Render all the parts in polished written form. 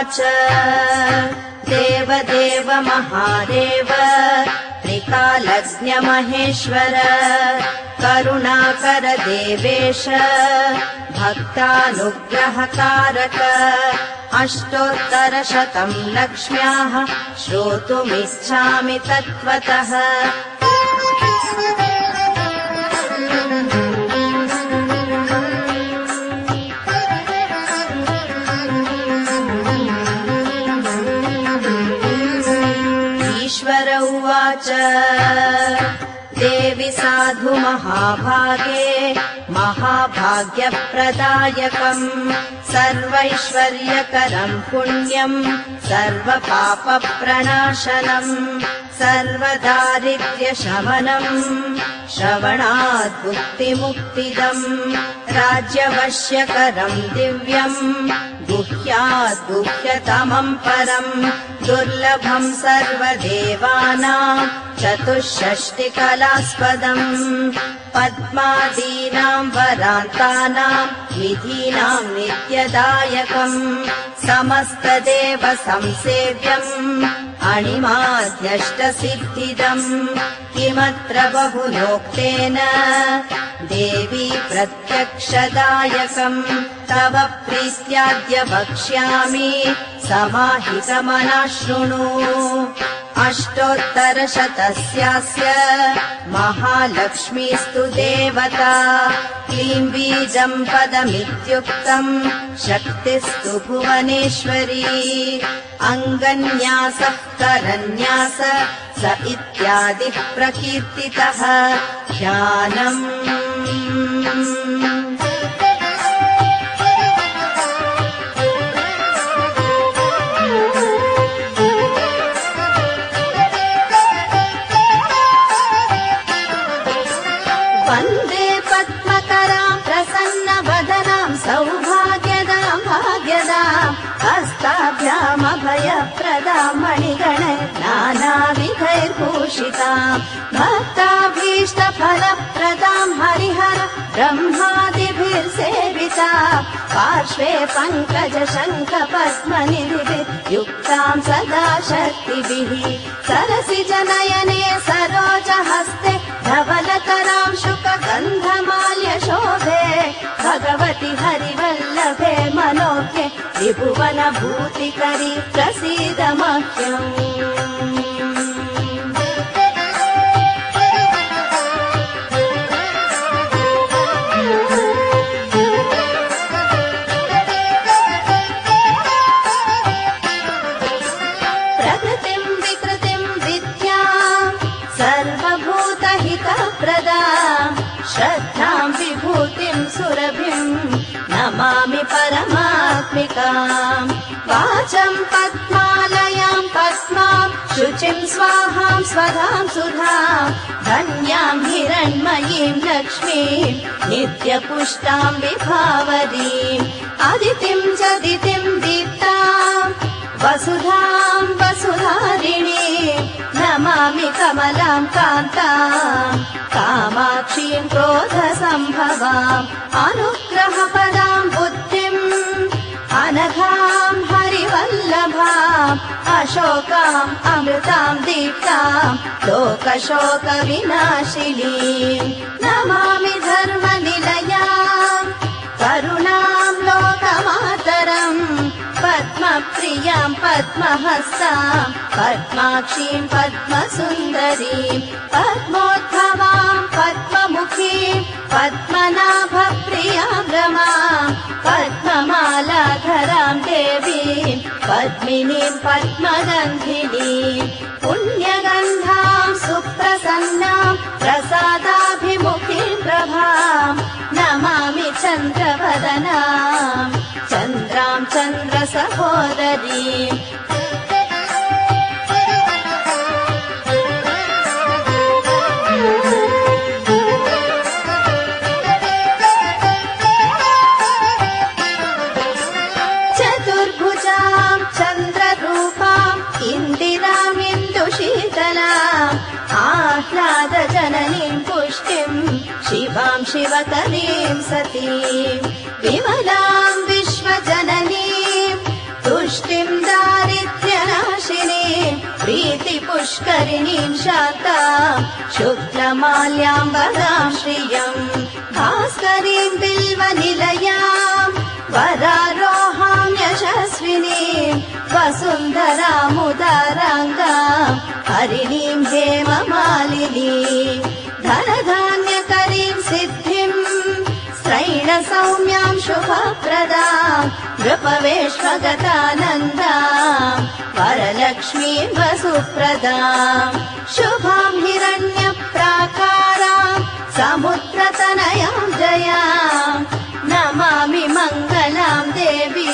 उवाच देवदेव महादेव त्रिकालज्ञ महेश्वर करुणाकर देवेश भक्तानुग्रहकारक अष्टोत्तरशतं लक्ष्म्याः श्रोतुमिच्छामि तत्त्वतः। ईश्वर उवाच देवि साधु महाभागे महाभाग्यप्रदायकम् सर्वैश्वर्यकरम् पुण्यम् सर्वपापप्रणाशनम् सर्वदारिद्र्यशमनम् श्रवणात् मुक्तिमुक्तिदम् राज्यवश्यकरम् दिव्यम् गुह्यात् गुह्यतमम् परम् दुर्लभम् सर्वदेवानाम् चतुष्षष्टिकलास्पदम् पद्मादीनाम् वरान्तानाम् विधीनाम् नित्यदायकम् समस्तदेव संसेव्यम् अणिमाध्यष्टसिद्धिदम् किमत्र बहुलोक्तेन देवी प्रत्यक्षदायकम् तव प्रीत्याद्य वक्ष्यामि समाहितमनः शृणु। अष्टोत्तरशतस्यास्य महालक्ष्मीस्तु देवता क्लीं बीजम् पदमित्युक्तम् शक्तिस्तु भुवनेश्वरी अङ्गन्यासः करन्यास स इत्यादिः प्रकीर्तितः ध्यानम्। वन्दे पद्मकराम् प्रसन्नवदनाम् सौभाग्यदाम् भाग्यदाम् हस्ताभ्यामभयप्रदाम् मणिगणैर्नानाविधैर्भूषिताम् भक्ताभीष्टफलप्रदाम् हरिहर ब्रह्मादिभिर्सेविताम् पार्श्वे पङ्कजशङ्खपद्मनिधिभिः युक्ताम् सदा शक्तिभिः सरसिजनयने सरोजहस्ते धवलतराम् शुकगन्धमाल्यशोभे भगवति हरिवल्लभे मनोज्ञे त्रिभुवनभूतिकरी प्रसीद मह्यम्। प्रकृतिम् विकृतिम् विद्याम् सर्वभूतहितप्रदाम् श्रद्धाम् विभूतिम् सुरभिम् नमामि परमात्मिकाम् वाचम् पद्मालयाम् पद्माम् शुचिम् स्वाहाम् स्वधाम् सुधाम् धन्याम् हिरण्मयीम् लक्ष्मीम् नित्यपुष्टाम् विभावरीम् अदितिम् चदितिम् दीप्ताम् वसुधाम् वसुधारिणीम् नमामि कमलाम् कान्ताम् कामाक्षीम् क्रोधसम्भवाम् अनुग्रहपदाम् बुद्धिम् अनघाम् हरिवल्लभाम् अशोकाम् अमृताम् दीप्ताम् लोकशोकविनाशिनीम् नमामि धर्मनिलयाम् करुणाम् लोकमातरम् पद्मप्रियाम् पद्महस्ताम् पद्माक्षीम् पद्मसुन्दरीम् पद्मोद्भवाम् पद्ममुखीम् पद्मनाभप्रियाम् रमाम् पद्ममालाधराम् देवीम् पद्मिनीम् पद्मगन्धिनीम् पुण्यगन्धाम् सुप्रसन्नाम् प्रसादाभिमुखीम् प्रभाम् नमामि चन्द्रवदनाम् चन्द्राम् चन्द्रसहोदरीम्। चतुर्भुजाम् चन्द्ररूपाम् इन्दिराम् इन्दुशीतलाम् आह्लादजननीम् पुष्टिम् शिवाम् शिवकरीम् सतीम् विमलाम् विश्वजननीम् तुष्टिम् लक्ष्मीम् दारिद्र्यनाशिनीम् प्रीतिपुष्करिणीम् शान्ताम् शुक्लमाल्याम्बराम् श्रियम् भास्करीम् बिल्वनिलयाम् वरारोहाम् यशस्विनीम् वसुन्धरामुदाराङ्गाम् हरिणीम् हेममालिनीम् धनधान्यकरीम् सिद्धिम् स्त्रैणसौम्याम् शुभप्रदाम् नृपवेश्वगतानन्दाम् वरलक्ष्मीम् वसुप्रदाम् शुभाम् हिरण्यप्राकाराम् समुद्रतनयाम् जयाम् नमामि मङ्गलाम् देवी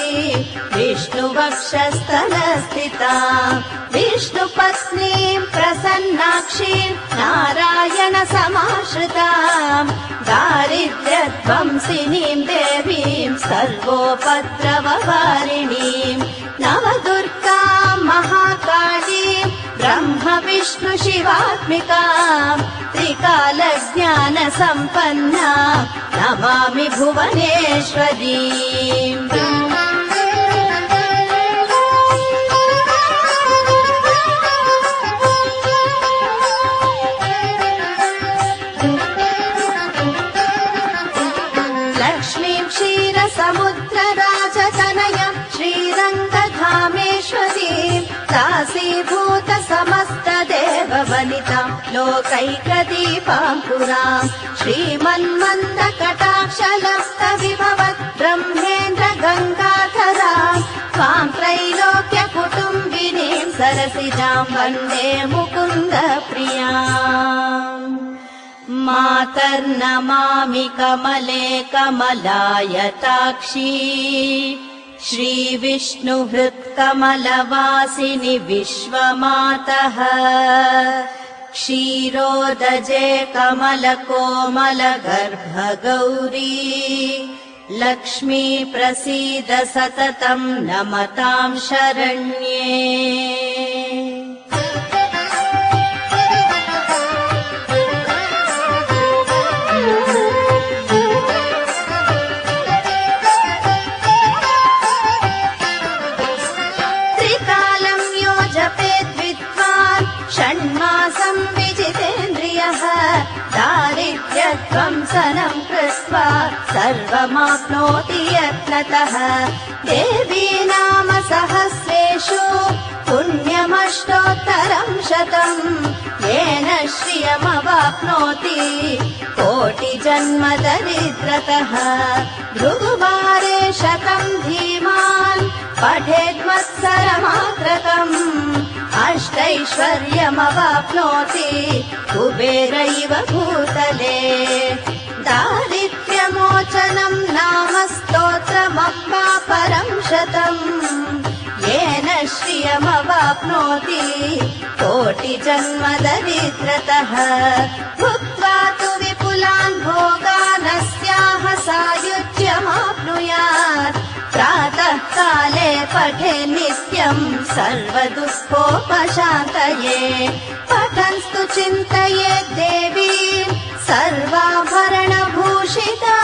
विष्णुवक्षस्थलस्थिताम् विष्णुपत्नीम् प्रसन्नाक्षीम् नारायण समाश्रिताम् दारिद्र्यध्वंसिनीम् देवीम् सर्वोपद्रववारिणीम् नवदुर्गाम् महाकालीम् ब्रह्म विष्णु शिवात्मिकाम् त्रिकालज्ञानसम्पन्ना नमामि भुवनेश्वरीम् लक्ष्मीम् क्षीरसमुद्रराजतनयम् श्रीरङ्गधामेश्वरीम् दासीभूत समस्त देववनिताम् लोकैकदीपाम् पुराम् श्रीमन्मन्दकटाक्षलब्धविभवत् ब्रह्मेन्द्र गङ्गाधराम् त्वाम् त्रैलोक्य कुटुम्बिनीम् सरसिजाम् वन्दे मुकुन्द प्रियाम् मातर्नमामि कमले कमलायताक्षी श्रीविष्णुहृत्कमलवासिनि विश्वमातः क्षीरोदजे कमलकोमल गर्भगौरी लक्ष्मी प्रसीद सततम् नमताम् शरण्ये षण्मासम् विजितेन्द्रियः दारिद्र्यध्वंसनम् कृत्वा सर्वमाप्नोति यत्नतः देवी नाम सहस्रेषु पुण्यमष्टोत्तरम् शतम् येन श्रियमवाप्नोति कोटिजन्म दरिद्रतः भृगुवारे शतम् धीमान् पठेद्वत्सरमात्रकम् अष्टैश्वर्यमवाप्नोति कुबेरैव भूतले दारिद्र्यमोचनम् नाम स्तोत्रमप्पा परम् शतम् येन श्रियमवाप्नोति कोटिजन्म दरिद्रतः भुक्त्वा तु विपुलान् भोगानस्याः सायुज्यमाप्नुयात् प्रातः काले पठे नित्यम् सर्वदुःखोपशान्तये पठन्स्तु चिन्तये देवी सर्वाभरणभूषिता